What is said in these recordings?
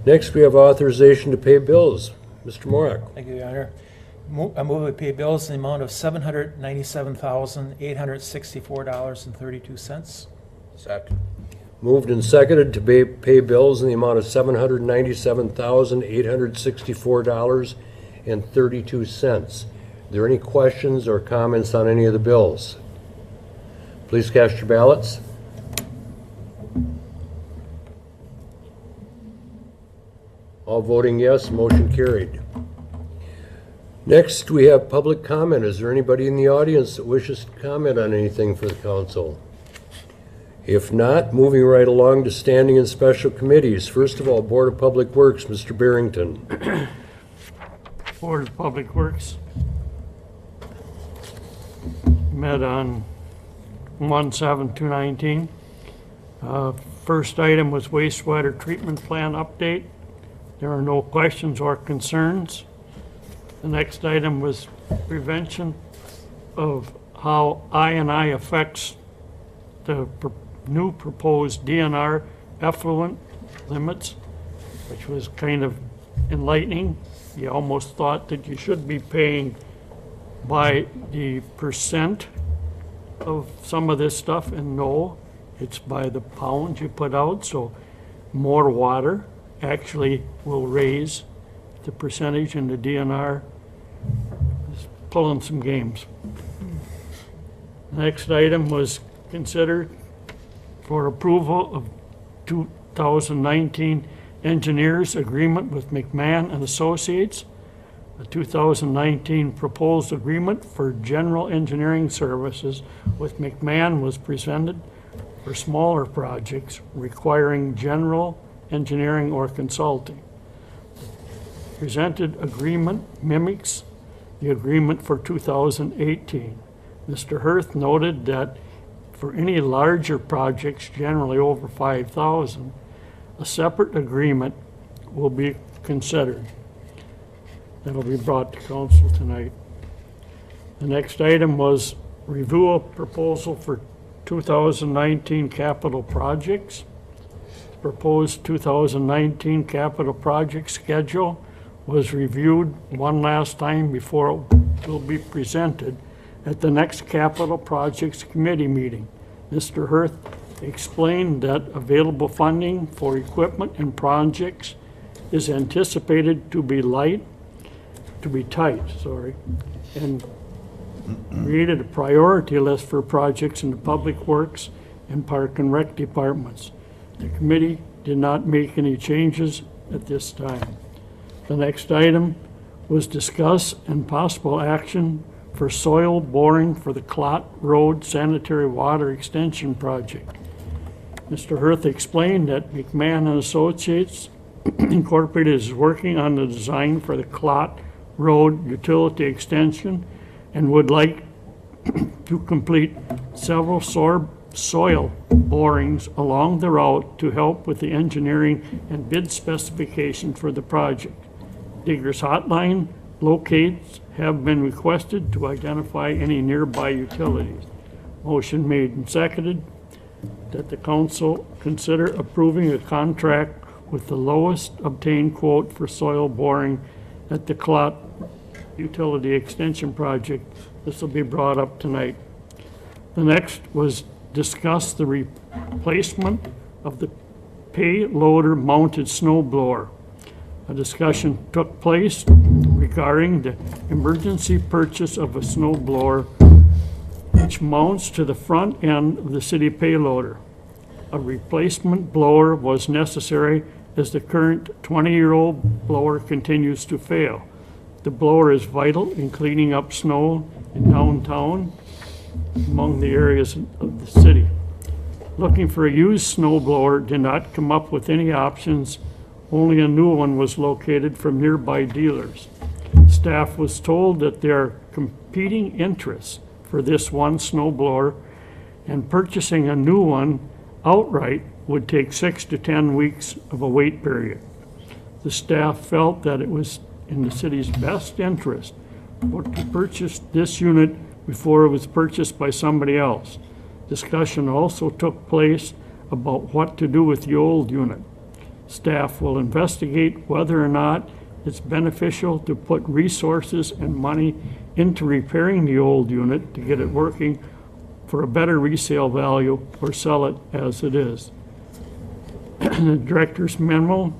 Next, we have authorization to pay bills. Mr. Morak. Thank you, Your Honor. I move we pay bills in the amount of $797,864.32. Second. Moved and seconded to pay bills in the amount of $797,864.32. Are there any questions or comments on any of the bills? Please cast your ballots. All voting yes, motion carried. Next, we have public comment. Is there anybody in the audience that wishes to comment on anything for the council? If not, moving right along to standing and special committees. First of all, Board of Public Works, Mr. Barrington. Board of Public Works met on 1/7/2019. First item was wastewater treatment plan update. There are no questions or concerns. The next item was prevention of how I&I affects the new proposed DNR effluent limits, which was kind of enlightening. You almost thought that you should be paying by the percent of some of this stuff, and no, it's by the pounds you put out, so more water actually will raise the percentage, and the DNR is pulling some games. Next item was considered for approval of 2019 engineers agreement with McMahon and Associates. A 2019 proposed agreement for general engineering services with McMahon was presented for smaller projects requiring general engineering or consulting. Presented agreement mimics the agreement for 2018. Mr. Hirth noted that for any larger projects, generally over 5,000, a separate agreement will be considered. That'll be brought to council tonight. The next item was review of proposal for 2019 capital projects. Proposed 2019 capital project schedule was reviewed one last time before it will be presented at the next capital projects committee meeting. Mr. Hirth explained that available funding for equipment and projects is anticipated to be tight, and created a priority list for projects in the Public Works and Park and Rec departments. The committee did not make any changes at this time. The next item was discuss and possible action for soil boring for the Clot Road Sanitary Water Extension Project. Mr. Hirth explained that McMahon and Associates Incorporated is working on the design for the Clot Road utility extension and would like to complete several soil borings along the route to help with the engineering and bid specification for the project. Digger's hotline locates have been requested to identify any nearby utilities. Motion made and seconded that the council consider approving a contract with the lowest obtained quote for soil boring at the Clot Utility Extension Project. This will be brought up tonight. The next was discuss the replacement of the payloader mounted snow blower. A discussion took place regarding the emergency purchase of a snow blower which mounts to the front end of the city payloader. A replacement blower was necessary as the current 20-year-old blower continues to fail. The blower is vital in cleaning up snow in downtown among the areas of the city. Looking for a used snow blower did not come up with any options. Only a new one was located from nearby dealers. Staff was told that there are competing interests for this one snow blower, and purchasing a new one outright would take 6 to 10 weeks of a wait period. The staff felt that it was in the city's best interest to purchase this unit before it was purchased by somebody else. Discussion also took place about what to do with the old unit. Staff will investigate whether or not it's beneficial to put resources and money into repairing the old unit to get it working for a better resale value or sell it as it is. The director's memo,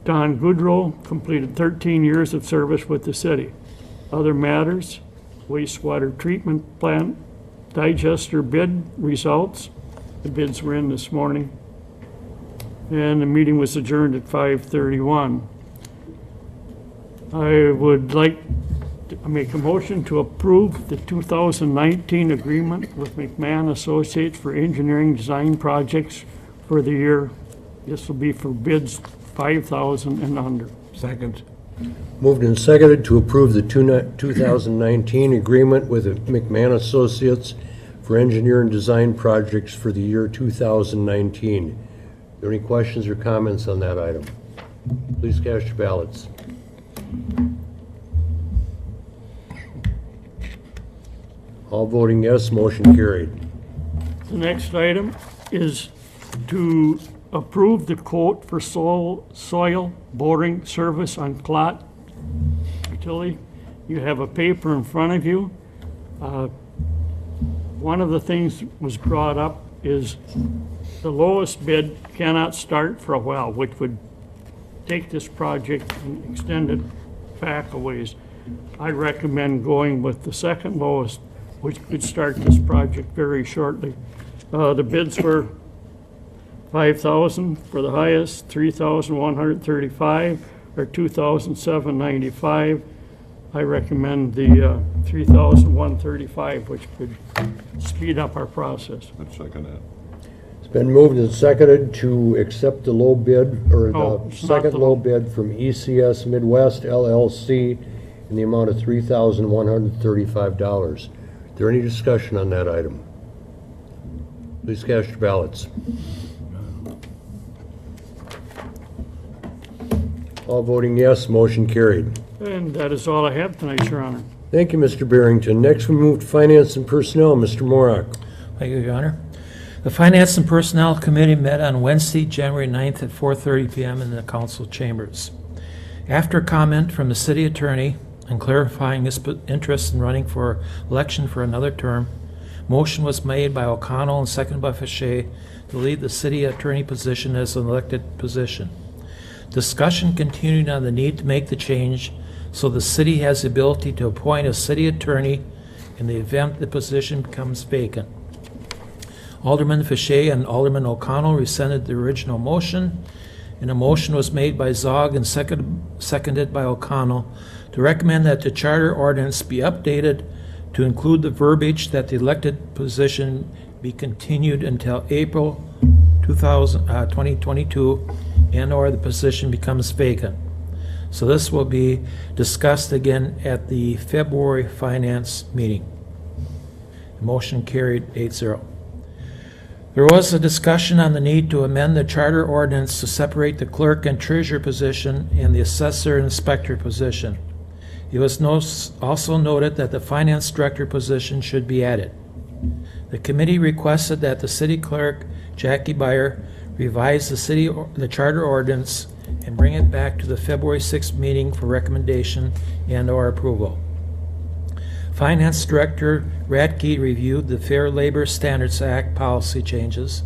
Don Goodrow completed 13 years of service with the city. Other matters, wastewater treatment plant digester bid results. The bids were in this morning. And the meeting was adjourned at 5:31. I would like to make a motion to approve the 2019 agreement with McMahon Associates for engineering design projects for the year. This will be for bids 5,000 and under. Second. Moved and seconded to approve the 2019 agreement with McMahon Associates for engineer and design projects for the year 2019. Are there any questions or comments on that item? Please cast your ballots. All voting yes, motion carried. The next item is to approve the quote for soil boring service on Clot Utility. You have a paper in front of you. One of the things was brought up is the lowest bid cannot start for a while, which would take this project and extend it back a ways. I recommend going with the second lowest, which could start this project very shortly. The bids were 5,000 for the highest, 3,135, or 2,795. I recommend the 3,135, which could speed up our process. I'd second that. It's been moved and seconded to accept the low bid, or Oh, the it's not second the low low. bid from ECS Midwest LLC in the amount of $3,135. Is there any discussion on that item? Please cast your ballots. All voting yes, motion carried. And that is all I have tonight, Your Honor. Thank you, Mr. Barrington. Next, we move to Finance and Personnel. Mr. Morak. Thank you, Your Honor. The Finance and Personnel Committee met on Wednesday, January 9th at 4:30 p.m. in the council chambers. After comment from the city attorney and clarifying his interest in running for election for another term, motion was made by O'Connell and seconded by Fache to leave the city attorney position as an elected position. Discussion continued on the need to make the change so the city has the ability to appoint a city attorney in the event the position becomes vacant. Alderman Fache and Alderman O'Connell rescinded the original motion, and a motion was made by Zog and seconded by O'Connell to recommend that the charter ordinance be updated to include the verbiage that the elected position be continued until April 2022 and/or the position becomes vacant. So this will be discussed again at the February Finance meeting. The motion carried 8-0. There was a discussion on the need to amend the charter ordinance to separate the clerk and treasurer position and the assessor and inspector position. It was also noted that the finance director position should be added. The committee requested that the city clerk, Jackie Beyer, revise the charter ordinance and bring it back to the February 6th meeting for recommendation and/or approval. Finance Director Radke reviewed the Fair Labor Standards Act policy changes.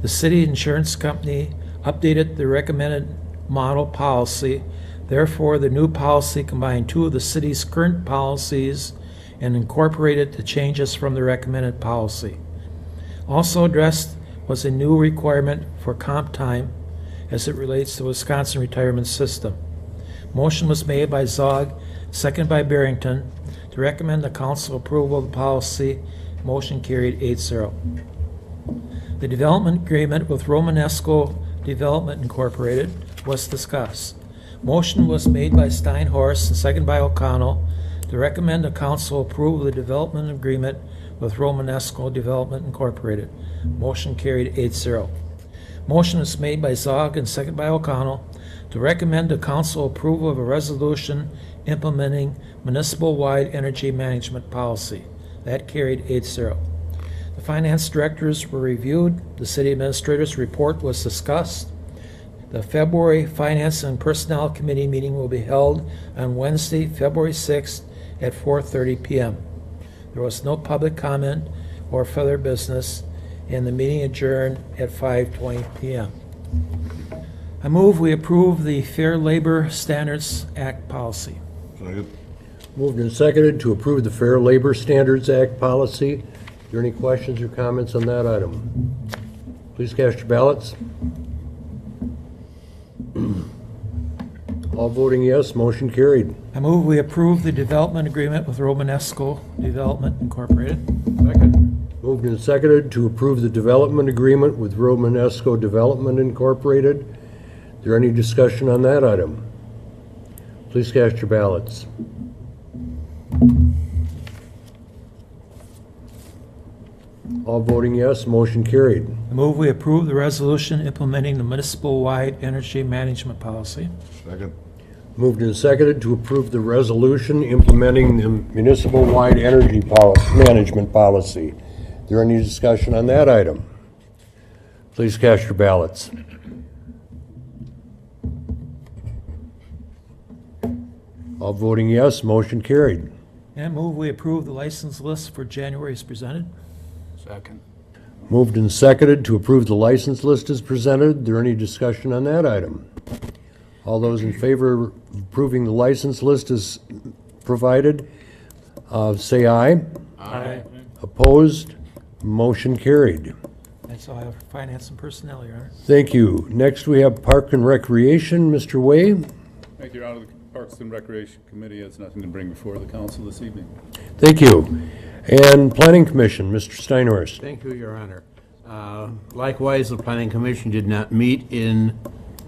The city insurance company updated the recommended model policy. Therefore, the new policy combined two of the city's current policies and incorporated the changes from the recommended policy. Also addressed was a new requirement for comp time as it relates to the Wisconsin retirement system. Motion was made by Zog, seconded by Barrington, to recommend the council approval of the policy. Motion carried 8-0. The development agreement with Romanesco Development Incorporated was discussed. Motion was made by Steinhorst and seconded by O'Connell to recommend the council approve of the development agreement with Romanesco Development Incorporated. Motion carried 8-0. Motion was made by Zog and seconded by O'Connell to recommend the council approval of a resolution implementing municipal-wide energy management policy. That carried 8-0. The finance directors were reviewed. The city administrator's report was discussed. The February Finance and Personnel Committee meeting will be held on Wednesday, February 6th at 4:30 p.m. There was no public comment or further business, and the meeting adjourned at 5:20 p.m. I move we approve the Fair Labor Standards Act policy. Second. Moved and seconded to approve the Fair Labor Standards Act policy. Are there any questions or comments on that item? Please cast your ballots. All voting yes, motion carried. I move we approve the development agreement with Romanesco Development Incorporated. Second. Moved and seconded to approve the development agreement with Romanesco Development Incorporated. Is there any discussion on that item? Please cast your ballots. All voting yes, motion carried. I move we approve the resolution implementing the municipal-wide energy management policy. Second. Moved and seconded to approve the resolution implementing the municipal-wide energy management policy. Is there any discussion on that item? Please cast your ballots. All voting yes, motion carried. And move we approve the license list for January as presented. Second. Moved and seconded to approve the license list as presented. Is there any discussion on that item? All those in favor of approving the license list as provided, say aye. Aye. Opposed? Motion carried. That's all I have for finance and personnel, Your Honor. Thank you. Next, we have Park and Recreation. Mr. Way? Thank you, Your Honor. The Parks and Recreation Committee has nothing to bring before the council this evening. Thank you. And Planning Commission, Mr. Steinhorst. Thank you, Your Honor. Likewise, the Planning Commission did not meet in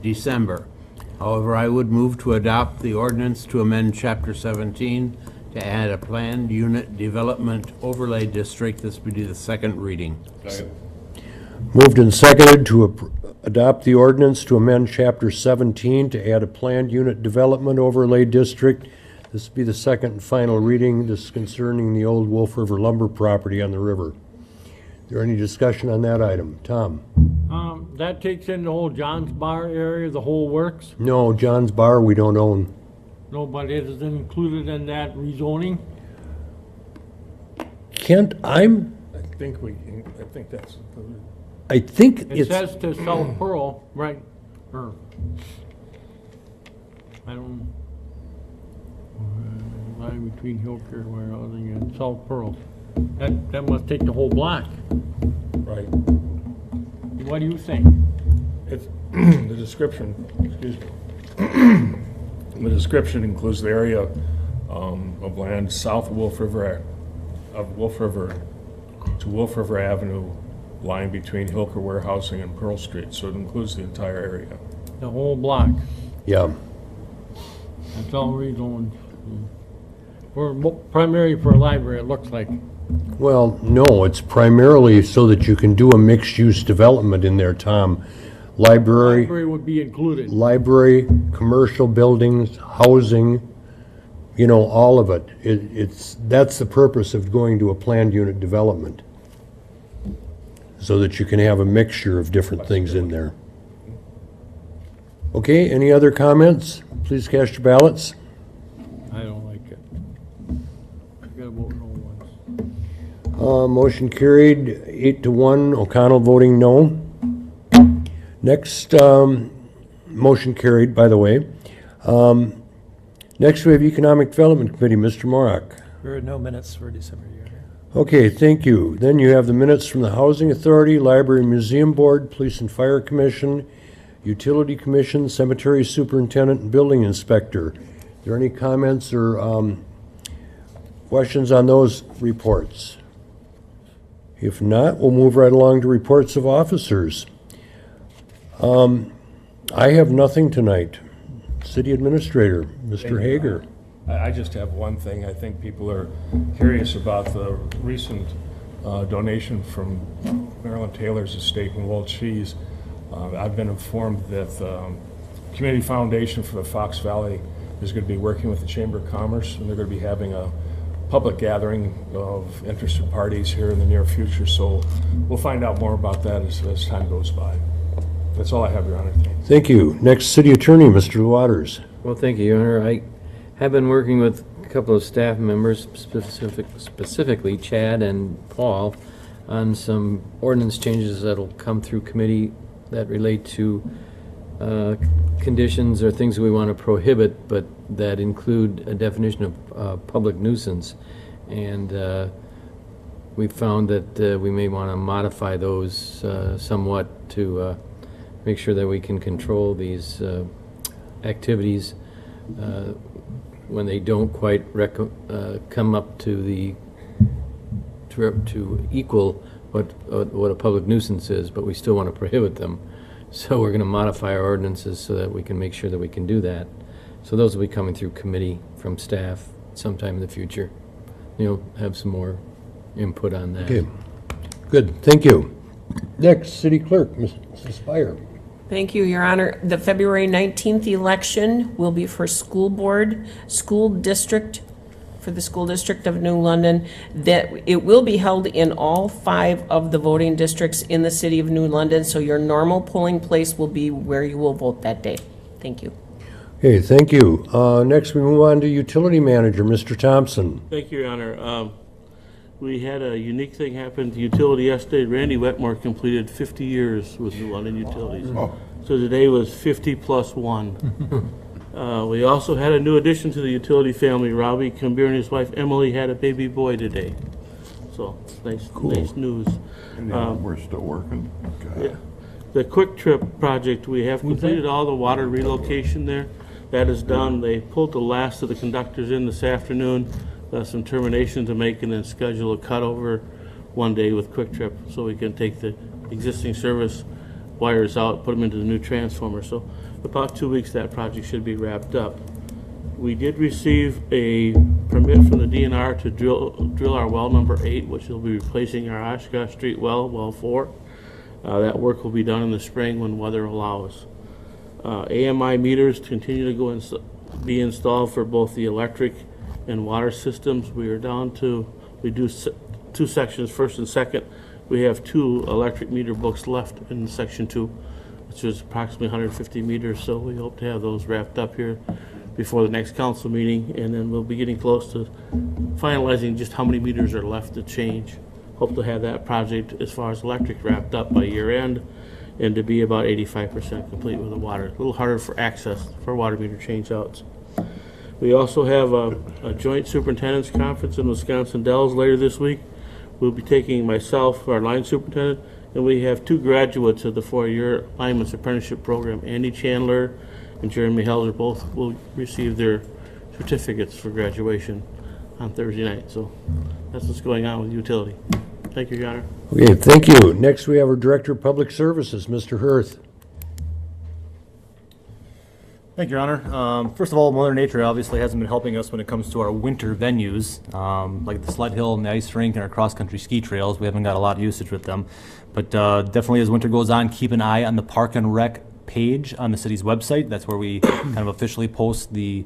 December. However, I would move to adopt the ordinance to amend Chapter 17 to add a planned unit development overlay district. This would be the second reading. Second. Moved and seconded to adopt the ordinance to amend Chapter 17 to add a planned unit development overlay district. This will be the second and final reading. This is concerning the old Wolf River lumber property on the river. Is there any discussion on that item? Tom? That takes in the whole John's Bar area, the whole works? No, John's Bar we don't own. No, but it is included in that rezoning? Kent, I think that's. I think It it's, says to South Pearl, right, or, I don't, line between Hillcare Warehousing and South Pearl. That must take the whole block. Right. What do you think? It's, the description, excuse me. The description includes the area of land south of Wolf River to Wolf River Avenue, lying between Hilker Warehousing and Pearl Street, so it includes the entire area. The whole block. yeah. That's all rezoned. Primarily for a library, it looks like. Well, no, it's primarily so that you can do a mixed-use development in there, Tom. Library, Library would be included. library, commercial buildings, housing, you know, all of it. That's the purpose of going to a planned unit development. So that you can have a mixture of different things in there. Okay, any other comments? Please cast your ballots. I don't like it. I gotta vote no once. Motion carried 8-1, O'Connell voting no. Next, motion carried, by the way. Next, we have Economic Development Committee, Mr. Morak. There are no minutes for December, Your Honor. Okay, thank you. Then you have the minutes from the Housing Authority, Library and Museum Board, Police and Fire Commission, Utility Commission, Cemetery Superintendent, and Building Inspector. Are there any comments or questions on those reports? If not, we'll move right along to reports of officers. I have nothing tonight. City Administrator, Mr. Hager. I just have one thing. I think people are curious about the recent donation from Marilyn Taylor's estate in Wold Cheese. I've been informed that the Community Foundation for the Fox Valley is going to be working with the Chamber of Commerce, and they're going to be having a public gathering of interested parties here in the near future. So we'll find out more about that as time goes by. That's all I have, Your Honor. Thanks. Thank you. Next, City Attorney, Mr. Waters. Well, thank you, Your Honor. I have been working with a couple of staff members, specifically Chad and Paul, on some ordinance changes that'll come through committee that relate to conditions or things we want to prohibit, but that include a definition of public nuisance. And we found that we may want to modify those somewhat to make sure that we can control these activities when they don't quite come up to equal what a public nuisance is, but we still want to prohibit them. So we're going to modify our ordinances so that we can make sure that we can do that. So those will be coming through committee from staff sometime in the future. You'll have some more input on that. Okay, good, thank you. Next, City Clerk, Mrs. Spire. Thank you, Your Honor. The February 19th election will be for school board, school district, for the school district of New London. That it will be held in all 5 of the voting districts in the city of New London, so your normal polling place will be where you will vote that day. Thank you. Okay, thank you. Next, we move on to Utility Manager, Mr. Thompson. Thank you, Your Honor. We had a unique thing happen to utility yesterday. Randy Wetmore completed 50 years with New London Utilities. So today was 50 plus 1. We also had a new addition to the utility family. Robbie Cambier and his wife Emily had a baby boy today. So nice news. We're still working. Okay. Yeah. The Quick Trip project, we have completed all the water relocation there. That is done. They pulled the last of the conductors in this afternoon. Some termination to make, and then schedule a cutover one day with Quick Trip so we can take the existing service wires out, put them into the new transformer. So about 2 weeks that project should be wrapped up. We did receive a permit from the DNR to drill our well number 8, which will be replacing our Oshkosh Street well 4. That work will be done in the spring when weather allows. AMI meters continue to go be installed for both the electric and water systems. We are down to, we do 2 sections, first and second. We have 2 electric meter books left in section 2, which is approximately 150 meters. So we hope to have those wrapped up here before the next council meeting, and then we'll be getting close to finalizing just how many meters are left to change. Hope to have that project as far as electric wrapped up by year end, and to be about 85% complete with the water. A little harder for access for water meter change outs. We also have a joint superintendent's conference in Wisconsin Dells later this week. We'll be taking myself, our line superintendent, and we have 2 graduates of the 4-year lineman's apprenticeship program. Andy Chandler and Jeremy Helzer both will receive their certificates for graduation on Thursday night. So that's what's going on with utility. Thank you, Your Honor. Okay, thank you. Next, we have our Director of Public Services, Mr. Hirth. Thank you, Your Honor. First of all, Mother Nature obviously hasn't been helping us when it comes to our winter venues, like the sled hill and the ice rink and our cross-country ski trails. We haven't got a lot of usage with them. But definitely as winter goes on, keep an eye on the Park and Rec page on the city's website. That's where we kind of officially post the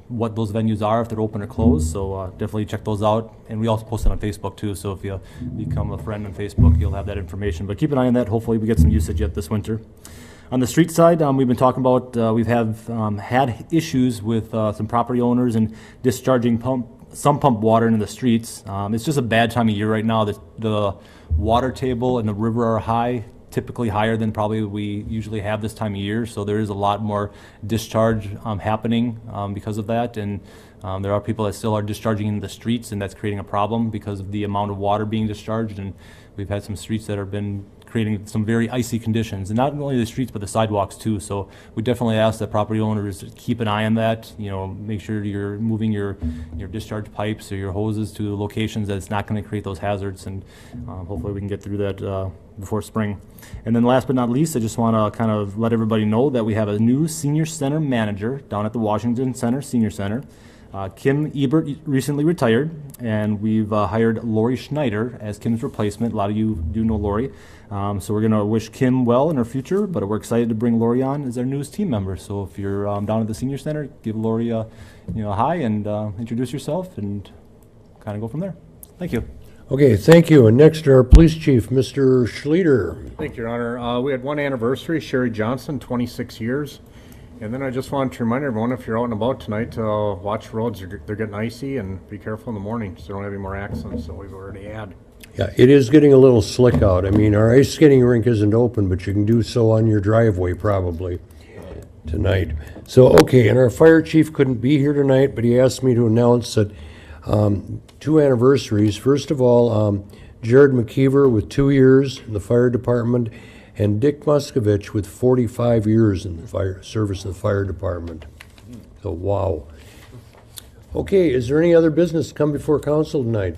what those venues are, if they're open or closed. So definitely check those out. And we also post it on Facebook too. So if you become a friend on Facebook, you'll have that information. But keep an eye on that. Hopefully we get some usage yet this winter. On the street side, we've been talking about, we've had issues with some property owners and discharging some pump water into the streets. It's just a bad time of year right now. The water table and the river are high, typically higher than probably we usually have this time of year. So there is a lot more discharge happening because of that. And there are people that still are discharging into the streets, and that's creating a problem because of the amount of water being discharged. And we've had some streets that have been creating some very icy conditions, and not only the streets but the sidewalks too. So we definitely ask that property owners keep an eye on that. You know, make sure you're moving your discharge pipes or your hoses to locations that it's not going to create those hazards, and hopefully we can get through that before spring. And then last but not least, I just want to kind of let everybody know that we have a new senior center manager down at the Washington Center Senior Center. Kim Ebert recently retired, and we've hired Lori Schneider as Kim's replacement. A lot of you do know Lori. So we're going to wish Kim well in her future, but we're excited to bring Lori on as our newest team member. So if you're down at the Senior Center, give Lori a hi and introduce yourself and kind of go from there. Thank you. Okay, thank you. And next, our police chief, Mr. Schluter. Thank you, Your Honor. We had one anniversary, Sherry Johnson, 26 years. And then I just wanted to remind everyone, if you're out and about tonight, watch roads. They're getting icy, and be careful in the morning so you don't have any more accidents that we've already had. Yeah, it is getting a little slick out. I mean, our ice skating rink isn't open, but you can do so on your driveway probably tonight. So, okay, and our fire chief couldn't be here tonight, but he asked me to announce that two anniversaries. First of all, Jared McKeever with 2 years in the fire department, and Dick Muskovich with 45 years in the fire service of the fire department. So, wow. Okay, is there any other business to come before council tonight?